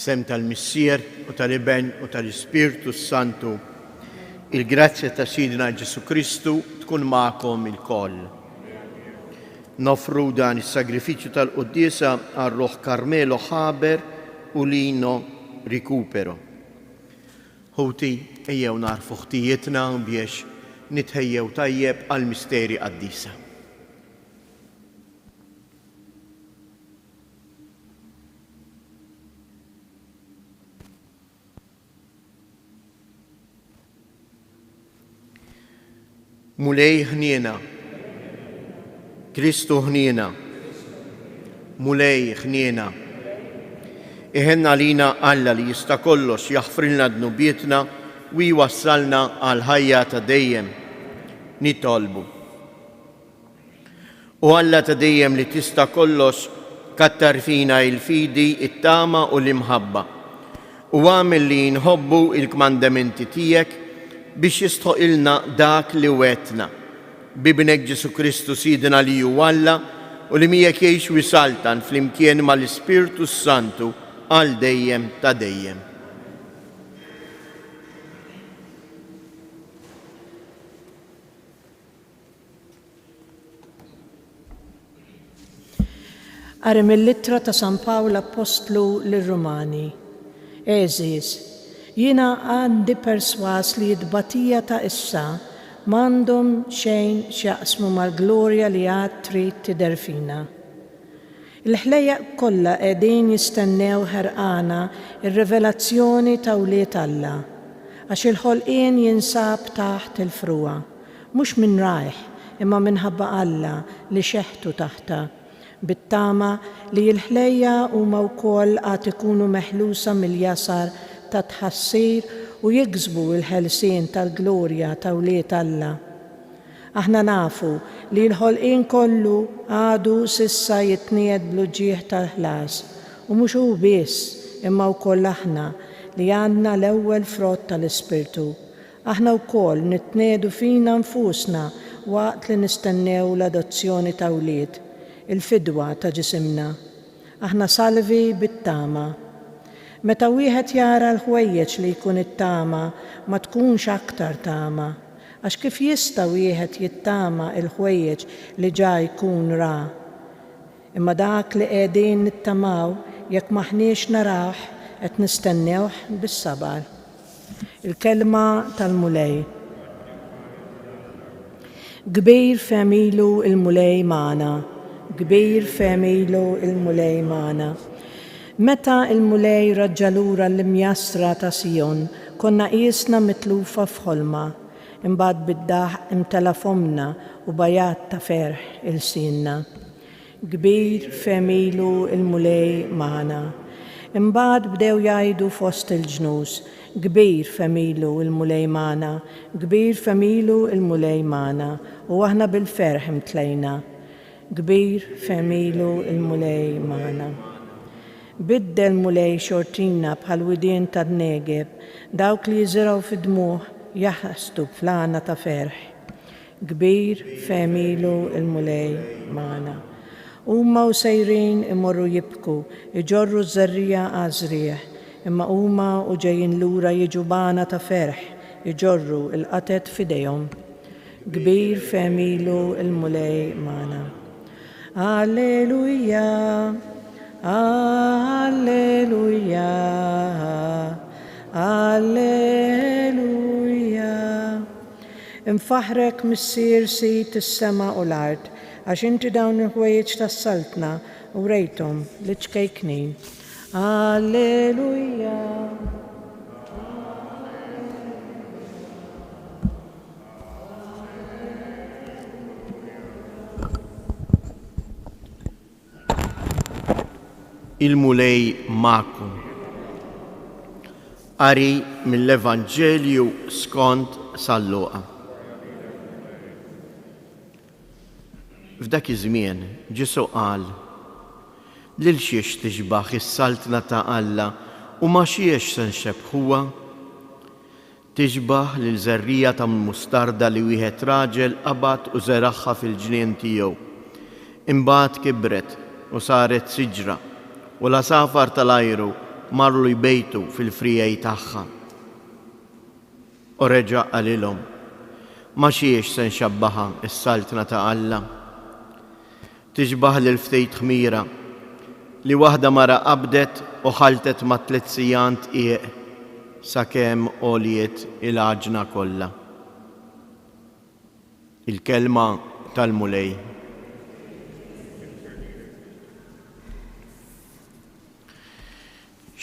Fl-isem tal-Missier u tal-Iben u tal-Ispirtu Santu, il-grazzja ta' Sidina Ġesu Kristu tkun magħkom il-koll. Nofru dan is-sagrifiċċju tal-Qudiesa għar-Ruħ Karmelo Ħaber u Lino Rikupero. Ħuti ejjew narfu ħtijietna biex nitħejjew tajjeb għall-misteri qaddisa. Mulej ħniena, Kristu ħniena, mulej ħniena. Iħenna lina Alla li jista' kollox jaħfrilna dnubietna u jwassalna għal ħajja ta' dejjem nitolbu. U Alla ta' dejjem li tista' kollox kattar fina il-fidi, it-tama u l-imħabba. U għamil li nħobbu il-kmandamenti tiegħek biex jistħoqilna dak li wetna. Bibnek Ġesu Kristu Sidina li ju Alla u li miegħek jgħix wisaltan flimkien mal-Ispirtu Santu għal dejjem ta' dejjem. Qari mill-Littra ta' San Pawl Apostlu lir-Rumani. Eżiż, jiena għandi perswas li d-batija ta' issa m'għandhom xejn x'jaqsmu mal-glorja li għad trid tidher fina. Il-ħlejjaq kollha qegħdin jistennew ħerqana ir-rivelazzjoni ta' wlied Alla, għax il-ħolqien jinsab taħt il-fruwa, mhux minn rajħ imma minħabba Alla li xeħtu taħta, bit-tama li l-ħlejja huma wkoll għad ikunu meħlusa mill-jasar ta' tħassir u jiksbu l-ħelsien tal-glorja ta' wlied Alla. Aħna nafu li l-ħolqien kollu għadu sissa jitnied bl-ġieħ tal-ħlas u mhux hu biss imma wkoll aħna li għandna l-ewwel frott tal-Ispirtu. Aħna wkoll nitniedu fina nfusna waqt li nistennew l-adozzjoni ta' wlied, il-fidwa ta' ġisimna. Aħna salvi bit-tama. Meta wieħed jara l-ħwejjeġ li jkun it-tama ma tkunx aktar tama, għax kif jista' wieħed jittama l-ħwejjeġ li ġa jkun ra. Imma dak li qegħdin nittamaw jekk maħniex narawh qed nistennewh bis-sabar. Il-kelma tal-mulej. Kbir femilu il-mulej magħna, kbir femilu il-mulej magħna. Meta il-mulej raġġalura l-imjasra ta' Sijon, konna qiesna mitlufa f'ħolma, imbagħad bid-daħ imtela fomna u bajat ta' ferħ il-sinna. Kbir femilu il-mulej magħna. Imbagħad bdew jgħidu fost il-ġnus, kbir femilu il-mulej magħna, kbir femilu il-mulej magħna, u aħna bil-ferħ imtlejna. Kbir femilu il-mulej magħna. Biddel mulej xortina bħal widien ta' d-Negeb, dawk li jiżraw fid-dmuħ jaħstu fl-għana ta' ferħ. Kbir femilu il-mulej magħna. Huma u sejrin imorru jibku, iġorru z-żarrija għażrieħ, imma huma u ġejjin lura jiġu bana ta' ferħ, iġorru il-qatet fidejhom. Kbir femilu il-mulej magħna. Alleluja. Alleluja, Alleluja. Infaħrek missier sit is-sema u l-art, għax inti dawn il-ħwejjeġ tas-saltna u rejthom li ċkejknin. Alleluja. Il-mulej magħkom. Qari mill-Evanġelju skont San Luqa. F'dak iż-żmien Ġesu qal: lil xiex tixbaħ is-saltna ta' Alla u ma xiex se nxebbħuha? Tixbaħ lil żerrija ta' mustarda li wieħed raġel qabad u żeraħħa fil-ġnien tiegħu. Imbagħad kibret u saret siġra u l-asafar tal-ajru marru jbejtu fil-frijaj tagħha. U reġa' qalilhom: ma xiex se nxabbaħa s-saltna ta' Alla. Tixbaħ lil ftejt ħmira li waħda mara qabdet u ħaltet ma' 3 sijaan tqieq sakemm għoliet il-għaġna kollha. Il-kelma tal-mulej.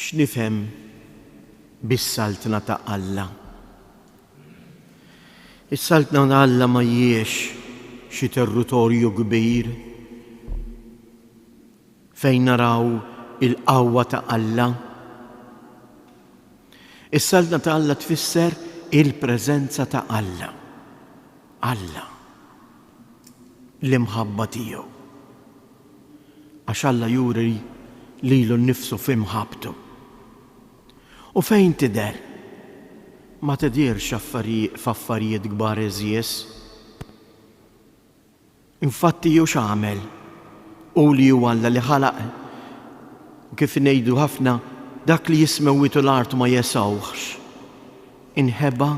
X'nifhem bis-saltna ta' Alla? Is-saltna ta' Alla ma jiex xi territorju kbir fejn naraw il-qawwa ta' Alla. Is-saltna ta' Alla tfisser il-preżenza ta' Alla. Alla l-imħabba tiegħu. Għax Alla juri lilu nnifsu f'imħabtu. U fejn tidher? Ma tidirx f'affarijiet kbar eżies. Infatti jew x'għamel u li huwa Alla li ħalaq. Kif ngħidu ħafna dak li jismewwitu l-art ma jesawħx. Inħeba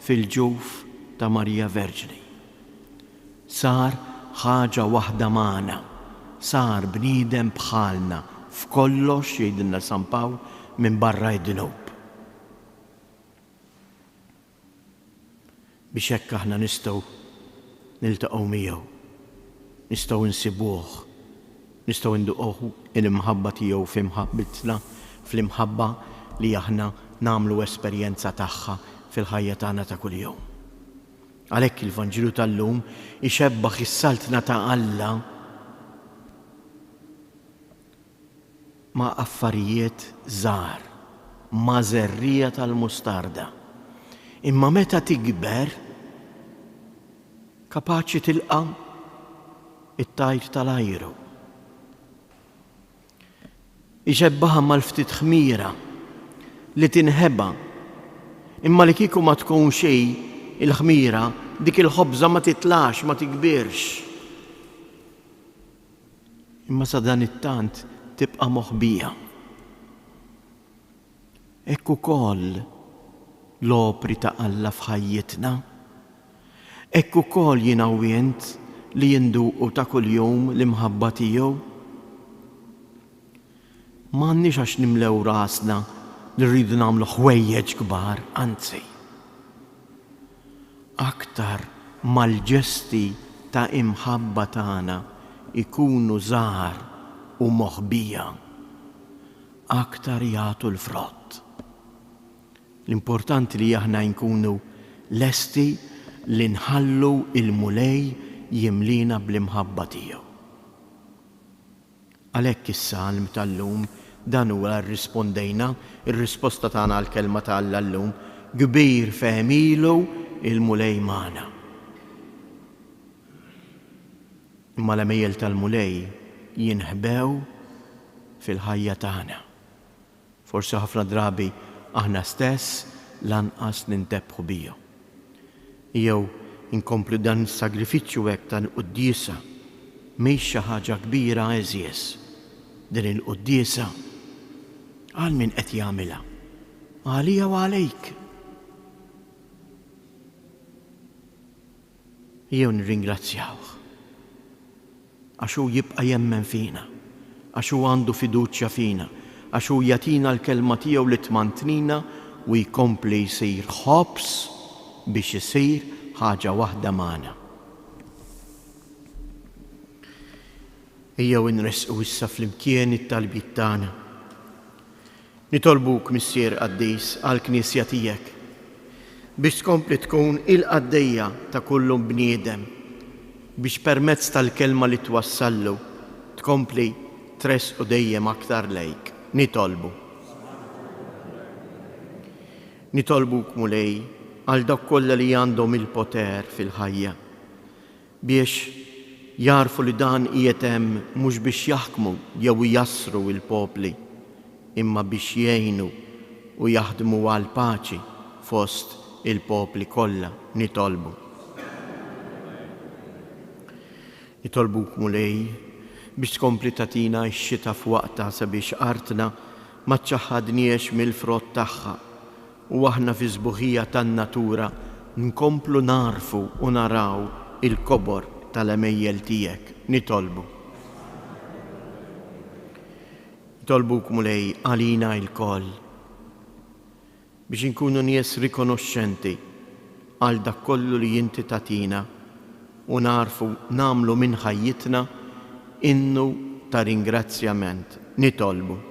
fil-ġuf ta' Marija Verġni. Sar ħaġa waħda magħna, sar bniedem bħalna f'kollox jgħidilna San Pawl minn barra id-dinub. Biex hekk aħna nistgħu niltaqgħu miegħu, nistgħu nsibuh, nistgħu nduqgħu il-imħabba tiegħu f'imħabbitna, fl-imħabba li aħna nagħmlu esperjenza tagħha fil-ħajja tagħna ta' kuljum. Għalhekk il-Vanġilu tal-lum ixebbaħ is-saltna ta' Alla ma' affarijiet żgħar, ma' żerrija tal-mustarda. Imma meta tikber kapaċi tilqa' it-tajr tal-ajru. Ixebbaħha mal-ftit ħmira li tinħeba, imma li kieku ma tkun xejn il-ħmira dik il-ħobża ma titlax, ma tikbirx. Imma sa dan it-tant tibqa' moħbija. Hekk ukoll l-opri ta' Alla f'ħajjitna. Hekk ukoll jiena u int li jinduqu ta' kuljum l-imħabba tiegħu. M'għandniex għax nimlew rasna li rridu nagħmlu ħwejjeġ kbar, anzi. Aktar mal-ġesti ta' imħabba tagħna ikunu żgħar u moħbija, aktar jagħtu l-frott. L-importanti li aħna nkunu lesti li nħallu il-mulej jimlina bl-imħabba tiegħu. Għalhekk is-salm tal-lum dan huwa rrispondejna, ir-risposta tagħna għall-kelma ta' Alla llum, kbir fehmilu il-mulej magħna. Imma l-għamejjel tal-mulej jinħbew fil-ħajja tagħna. Forsi ħafna drabi aħna stess lanqas nintebħu bihom. Jew inkomplu dan is-sagrifiċċju hekk tal-quddiesa mhix xi ħaġa kbira eżies. Din il-quddiesa għal min qed jagħmilha, għalija u għalejk. Jew nirringrazzjawh għax hu jibqa' jemmen fina, għax hu għandu fiduċja fina, għax hu jagħtina l-kelma tiegħu li tmantnina u jkompli jsir ħobs biex isir ħaġa waħda magħna. Ejjew inresqu issa flimkien it-talbiet tagħna. Nitolbuk Missier Qaddis għall-Knisja tiegħek biex tkompli tkun il-qaddejja ta' kullu bniedem, biex permezz tal-kelma li twassallu tkompli tresqu dejjem aktar lejk. Nitolbuk mulej għal dak kollha li għandhom il-poter fil-ħajja biex jarfu li dan qiegħed hemm mhux biex jaħkmu jew jassru l-popli, imma biex jgħinu u jaħdmu għal paċi fost il-popli kollha. Nitolbuk mulej biex tkompli tagħtina x-xita f'waqta sabiex artna ma ċaħadniex mill-frott tagħha u aħna fi żbuħija tan-natura nkomplu narfu u naraw il-kobor tal-emejjel tiegħek. Nitolbuk mulej għalina il-koll biex inkunu nies rikonoxxenti għal dak kollu li inti tatina u narfu namlu minn ħajjitna innu ta' ringrazzjament. Nitolbu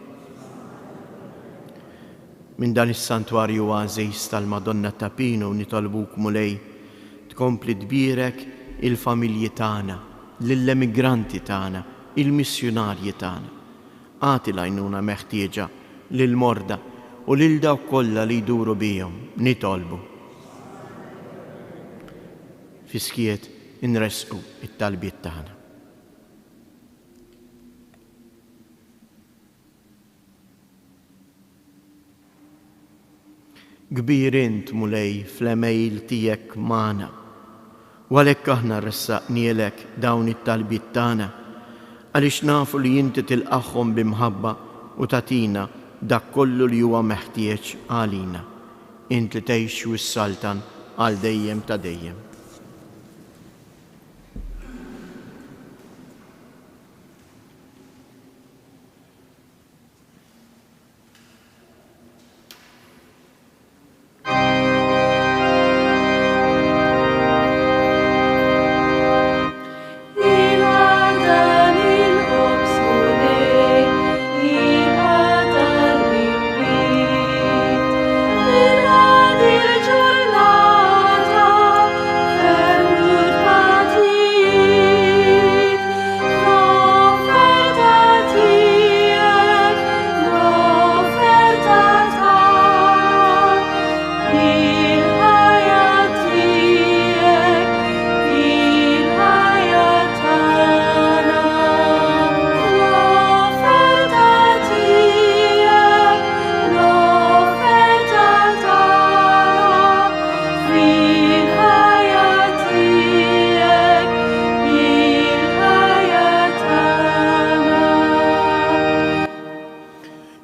minn dan is-santwarju għażiż tal-Madonna ta' Pino nitolbuk mulej tkompli tbierek il-familji tagħna, lill-emigranti tagħna, il-missjonarji tagħna. Għati l-għajnuna meħtieġa lill-morda u lil dawk kollha li jduru bihom. Nitolbu. Fiskiet inresqu it-talbiet tagħna. Kbir int mulej fl-emejl tiegħek magħna, u għalhekk aħna ressaqnielek dawn it-talbiet tagħna għaliex nafu li inti tilqahom bimħabba u tatina dak kollu li huwa meħtieġ għalina. Int li tgħix wis-saltan għal dejjem ta' dejjem.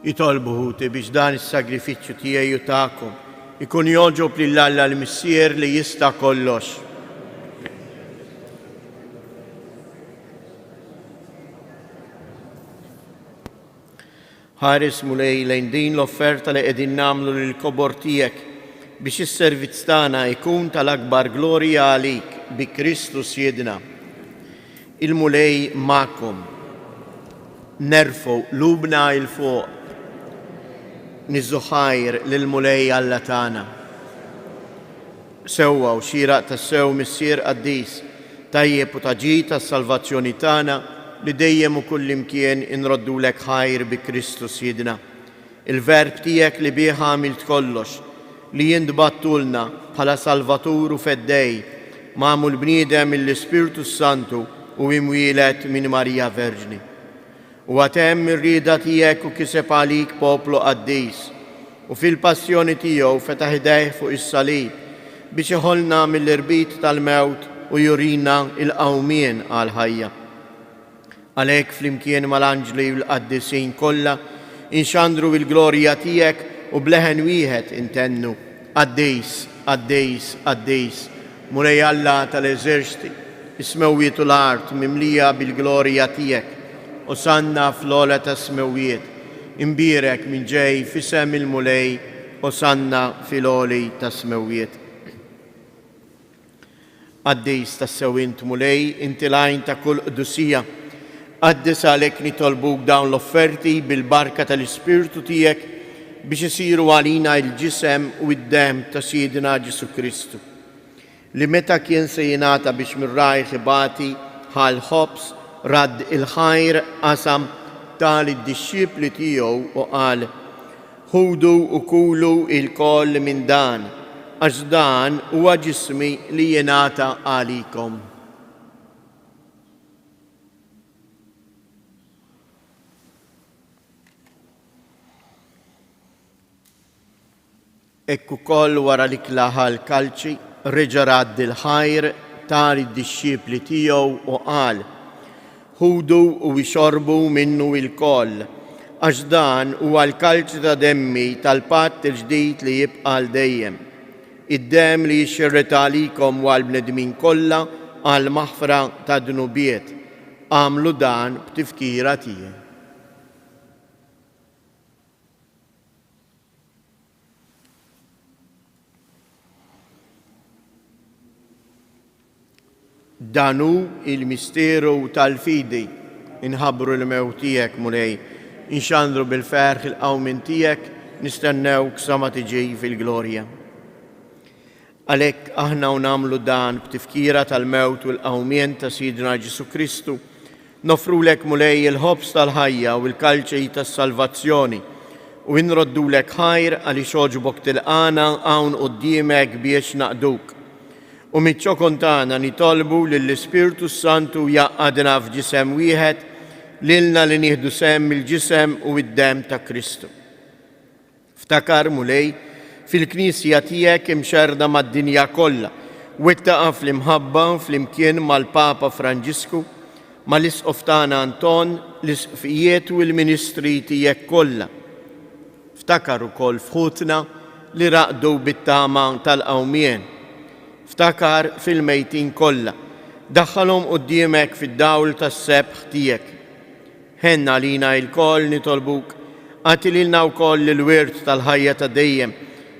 Jitolbu ħuti biex dan is-sagrifiċċju tiegħi u tagħkom ikun joġob lill-Alla l-Missier li jista' kollox. Ħares mulej lejn din l-offerta li qegħdin nagħmlu lill-kobor tiegħek biex is-servizz tagħna jkun tal-akbar glorja għalik bi Kristu Sjedna. Il-mulej magħkom. Nerfu lubna il-fuq. Nizzu ħajr lill-mulej Alla tagħna. Sewwa u xieraq tas-sew Missier Qaddis tajjeb u taġid tas-salvazzjoni tagħna li dejjem u kull imkien inroddulek ħajr bi Kristu Sjedna. Il-verb tiegħek li bih għamilt kollox li jintbattulna bħala Salvatur u feddej magħmul bniedem mill-Ispiritu Santu u imwielet minn Marija Verġni. U għatem ir-rieda tiegħek u kiseb għalik poplu qaddis u fil-passjoni tiegħu fetaħ idejh fuq is-salib biex iħollna mill-irbit tal-mewt u jurina il-qawmien għal ħajja. Għalhekk flimkien mal-anġli u l-qaddisin kollha inxandru l-glorja tiegħek u bleħen wieħed intennu Qaddis, Qaddis, Qaddis, mulej Alla tal-eżerċiti, is-smewwiet u l-art mimlija bil-glorja tiegħek. Osanna fl-ola ta' smewiet, imbirek minn ġej fisem il-mulej, osanna fil-oli ta' smewiet. Qaddis ta' sewint mulej, inti lajn ta' kull qdusija, qaddis għalek nitolbuk dawn l-offerti bil-barka tal-Ispirtu tiegħek biex isiru għalina il-ġisem u id-dem ta' Siedina Ġesu Kristu. Li meta kien se jingħata biex mirraj ħibati ħal ħobs radd il-ħajr qasam tal-disċipli tiegħu u qal ħudu u kulu il-koll minn dan għax dan huwa ġismi li jingħata għalikom. Ekku koll wara li klaħa l-kalċi reġa' radd il-ħajr tal-disċipli tiegħu u qal ħudu u jxorbu minnu il-koll, għax dan huwa l-kalċ ta' demmi tal-patt il-ġdid li jibqa' l dejjem. Id-dem li jixxirrita għalikom u għall-bnedmin kollha għal maħfra ta' dnubiet. Għamlu dan b'tifkira tiegħi. Danu il-misteru tal-fidi inħabbru l-mewt tiegħek mulej, inxandru bil-ferħ il-qawmin tiegħek, nistennewk sa ma tiġi fil-glorja. Għalhekk aħna nagħmlu dan b'tifkira tal-mewt u l-qawmien ta' Sidna Ġesu Kristu, nofrulek mulej il-ħobs tal-ħajja u l-kalċej tas-salvazzjoni u nroddulek ħajr għaliex oġbok tilqana hawn quddiemek biex naqduk. U mit-ċokon tagħna nitolbu lill-Ispirtu Santu jaqgħadna f'ġisem wieħed lilna li nieħdu sehem mill-ġisem u d-dem ta' Kristu. Ftakar mulej fil-Knisja tiegħek imxerda mad-dinja kollha u ittaqa' fl-imħabba flimkien mal-Papa Franġisku, mal-Isqof tagħna Anton, l-isqfijiet u l-ministri tiegħek kollha. Ftakar ukoll fħutna li raqdu bit-tama tal-qawmien. Ftakar fil-mejtin kollha, daħħalhom quddiemek fid-dawl tas-sebħ tiegħek. Ħenna lina l-koll nitolbuk, għati lilna wkoll il-wirt tal-ħajja ta' dejjem,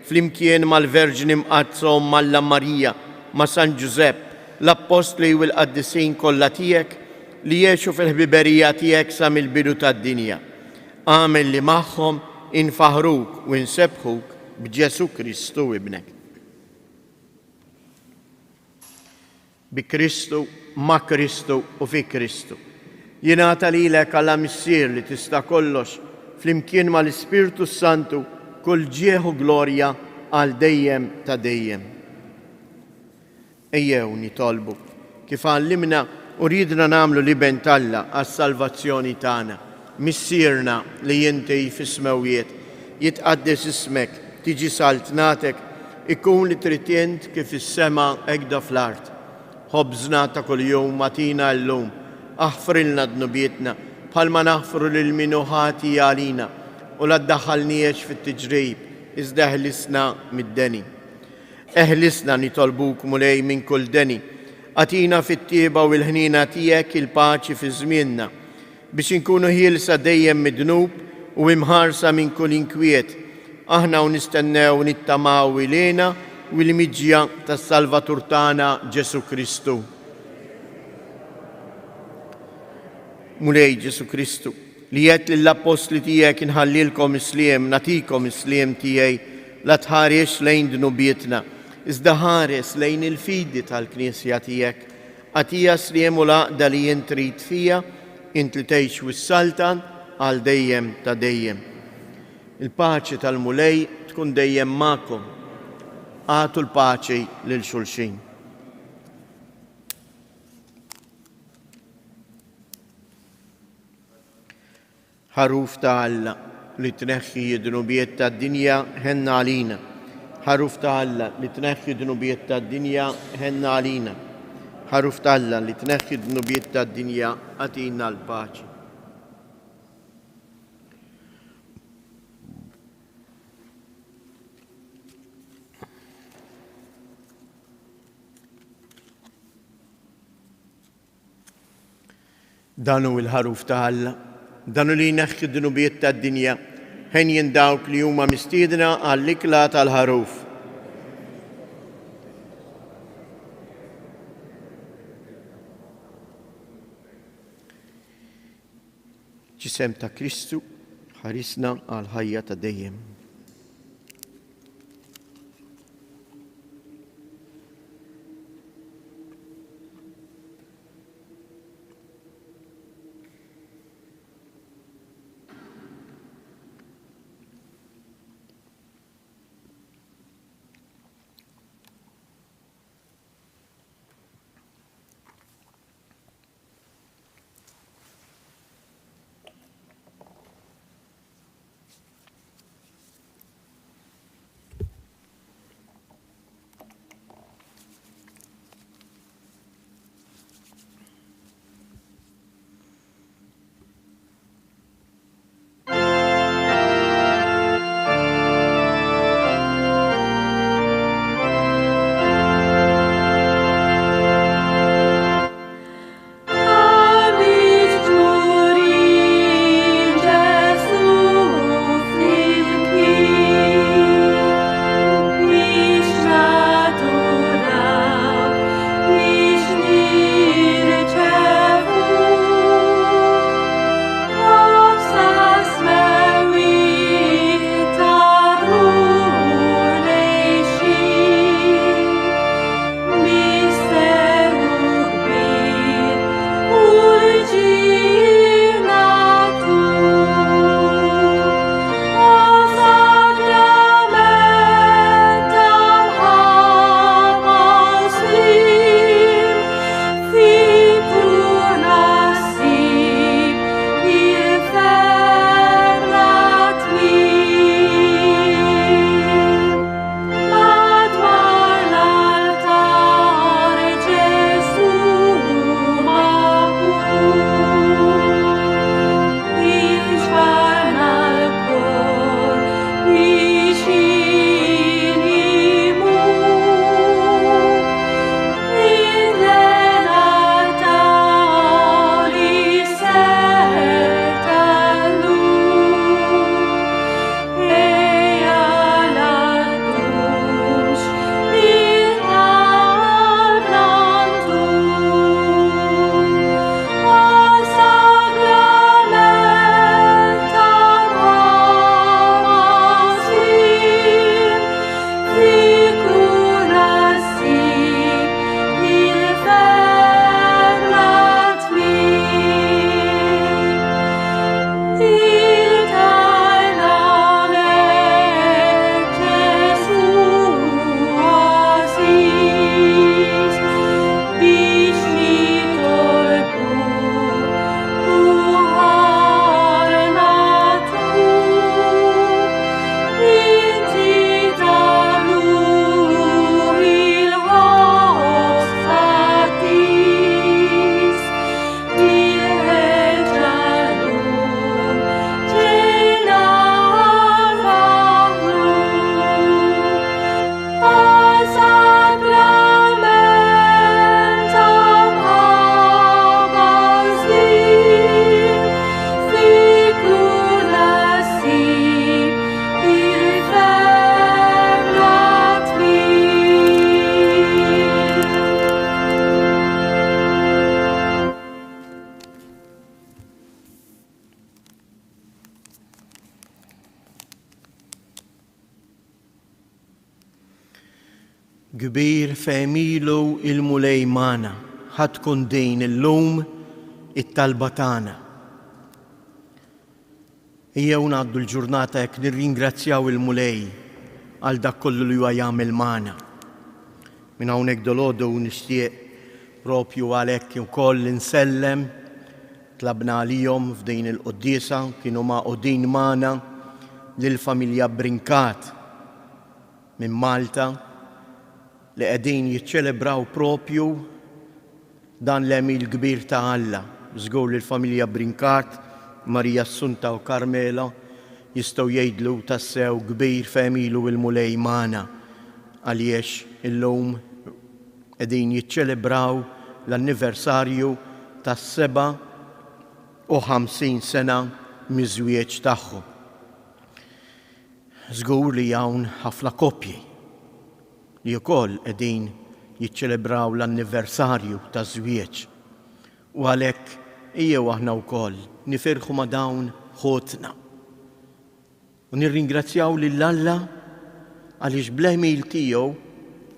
flimkien mal-Verġni mqazzhom Malla Marija, ma' San Ġusepp, l-Apostli u l-Qaddisin kollha tiegħek li jgħixu fil-ħbiberija tiegħek sa mill-bidu tad-dinja. Għamel li magħhom infaħruk u nsebħuk b'Ġesu Kristu ibnek. Bi Kristu, ma' Kristu u fi Kristu. Jingħata lilek Alla Missier li tista' kollox flimkien mal-Ispirtu Santu kull ġieħ u glorja għal dejjem ta' dejjem. Ejjew nitolbu kif għallimna u ridna nagħmlu liben Alla għas-salvazzjoni tagħna. Missierna li inti fis-smawijiet, jitqaddes ismek, tiġi saltnatek, ikun li tritjent kif is-sema hekk fl-art. Ħobżna ta' kuljum matina llum, aħfrilna dnubietna bħalma naħfru lil min ħati għalina u la ddaħħalniex fit-tiġrib, iżda eħlisna mid-deni. Eħlisna nitolbuk mulej minn kull deni, għatina fit-tieba u l-ħnina tiegħek il-paċi fi żmienna biex inkunu ħielsa dejjem mid-dnub u imħarsa minn kull inkwiet. Aħna u nistennew nittamaw ilena u l-miġja tas-Salvatur tagħna Ġesu Kristu. Mulej Ġesu Kristu, li qed lill-Apostli tiegħek inħallilkom isliem, natikom isliem tiegħi, la tħares lejn dnubietna, iżda ħares lejn il-fidi tal-Knisja tiegħek. Għatija sliem u laqda li jien trid fija, int li tgħix wis-saltan għal dejjem ta' dejjem. Il-paċi tal-mulej tkun dejjem magħkom. Għatu l-paċi lil xulxin. Ħaruf ta' Alla li tneħħi d-dnubiet tad-dinja ħenna għalina. Ħaruf ta' Alla li tneħħi d-dnubiet tad-dinja ħenna għalina. Ħaruf ta' Alla li tneħħi d-dnubiet tad-dinja għatina l-paċi. Danu il-ħaruf ta' Alla, danu li jneħħi d-dnubiet tad-dinja, ħen jindawk li huma mistiedna għall-ikla tal-ħaruf. Ġisem ta' Kristu ħarisna għal ħajja ta' dejjem. Kbir femilu il-mulej mana, ħatkun din il-lum it-talba tagħna. Ejjew ngħaddu l-ġurnata jekk nirringrazzjaw il-mulej għal dak kollu li huwa jagħmel magħna. Minn hawnhekk dolodu nixtieq propju għalhekk ukoll insellem tlabna għalihom f'din il-quddiesa kienu maqudin magħna lill-familja Brinkat minn Malta li qegħdin jiċċelebraw propju dan l-emil kbir ta' Alla. Żgur li l-familja Brinkat, Marija Assunta u Karmela jistgħu jgħidlu tassew kbir femilu il-mulej magħna għaliex illum qegħdin jiċċelebraw l-anniversarju tas-57 sena miż-żwieġ tagħhom. Żgur li hawn ħafna koppji li wkoll qegħdin jiċċelebraw l-anniversarju taż-żwieġ. U għalhekk ejjew aħna wkoll nifirħu ma' dawn ħotna. U nirringrazzjaw lil Alla għaliex bl-ħmil tiegħu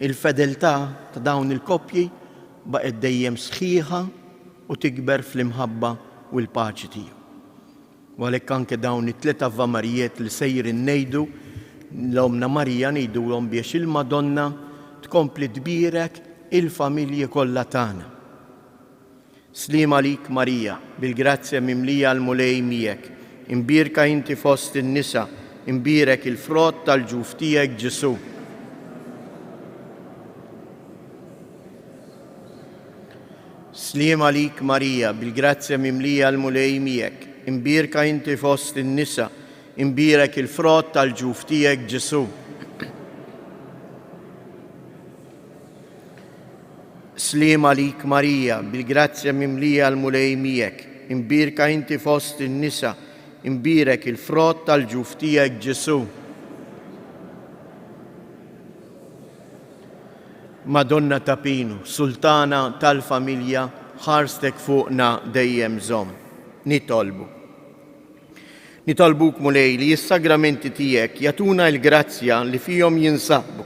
il-fedeltà ta' dawn il-koppji baqgħet dejjem sħiħa u tikber fl-imħabba u l-paċi tiegħu. U għalhekk anke dawn it-tliet avvamarijiet li sejrin ngħidu l-Omna Marija ngħidulhom biex il-Madonna tkompli tbierek il-familji kollha tagħna. Slim għalik Marija, bil-grazzja mimlija l-mulej miegħek, imbierka inti fost in-nisa, imbierek il-frott tal-ġuf tiegħek Ġesu. Slim għalik Marija, bil-grazzja mimlija l-mulej miegħek, imbierka inti fost in-nisa, imbierek il-frott tal-ġuf tiegħek Ġesu. Slim għalik Marija, bil-grazzja mimlija l-mulej miegħek, imbierka inti fost in-nisa, imbierek il-frott tal-ġuf tiegħek Ġesu. Madonna ta' Pinu, Sultana tal-familja, ħarstek fuqna dejjem żomm. Nitolbuk mulej li s-sagramenti tiegħek jagħtuna l-grazzja li fihom jinsabbu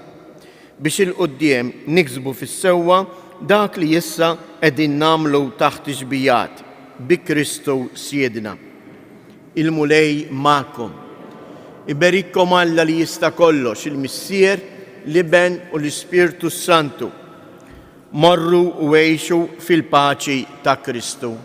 biex il-qudiem niksbu fis-sewwa dak li issa qegħdin nagħmlu taħt ixbijat bi Kristu Siedna. Il-mulej magħkom. Iberikkom Alla li jista' kollox, il-Missier, l-Iben u l-Ispirtu Santu. Morru u għejxu fil-paċi ta' Kristu.